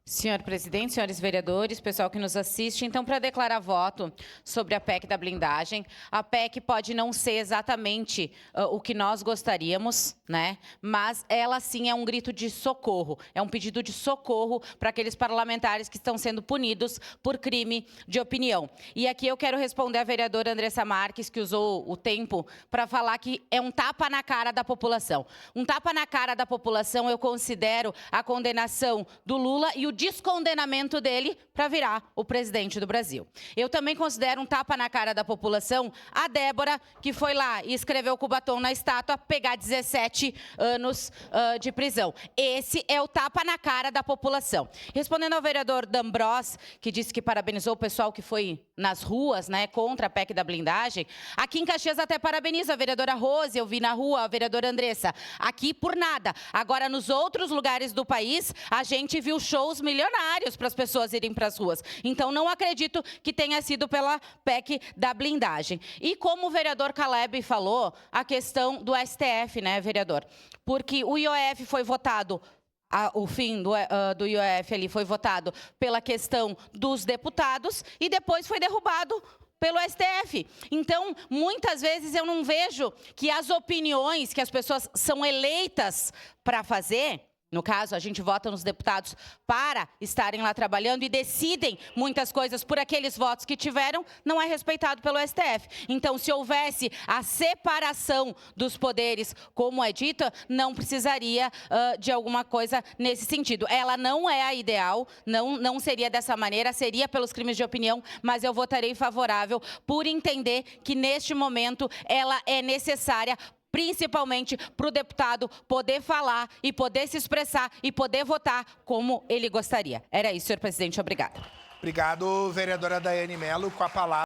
Senhor presidente, senhores vereadores, pessoal que nos assiste, então, para declarar voto sobre a PEC da blindagem, a PEC pode não ser exatamente o que nós gostaríamos, né? Mas ela sim é um grito de socorro, é um pedido de socorro para aqueles parlamentares que estão sendo punidos por crime de opinião. E aqui eu quero responder à vereadora Andressa Marques, que usou o tempo para falar que é um tapa na cara da população. Um tapa na cara da população eu considero a condenação do Lula e o descondenamento dele para virar o presidente do Brasil. Eu também considero um tapa na cara da população a Débora, que foi lá e escreveu com o batom na estátua, pegar 17 anos de prisão. Esse é o tapa na cara da população. Respondendo ao vereador D'Ambros, que disse que parabenizou o pessoal que foi nas ruas, né, contra a PEC da blindagem, aqui em Caxias até parabenizo a vereadora Rose, eu vi na rua a vereadora Andressa, aqui por nada. Agora, nos outros lugares do país, a gente viu shows milionários para as pessoas irem para as ruas. Então, não acredito que tenha sido pela PEC da blindagem. E como o vereador Caleb falou, a questão do STF, né, vereador? Porque o IOF foi votado o fim do IOF ali foi votado pela questão dos deputados e depois foi derrubado pelo STF. Então, muitas vezes eu não vejo que as opiniões que as pessoas são eleitas para fazer, no caso, a gente vota nos deputados para estarem lá trabalhando e decidem muitas coisas por aqueles votos que tiveram, não é respeitado pelo STF. Então, se houvesse a separação dos poderes, como é dita, não precisaria de alguma coisa nesse sentido. Ela não é a ideal, não seria dessa maneira, seria pelos crimes de opinião, mas eu votarei favorável por entender que, neste momento, ela é necessária principalmente para o deputado poder falar e poder se expressar e poder votar como ele gostaria. Era isso, senhor presidente. Obrigada. Obrigado, vereadora Daiane Mello. Com a palavra.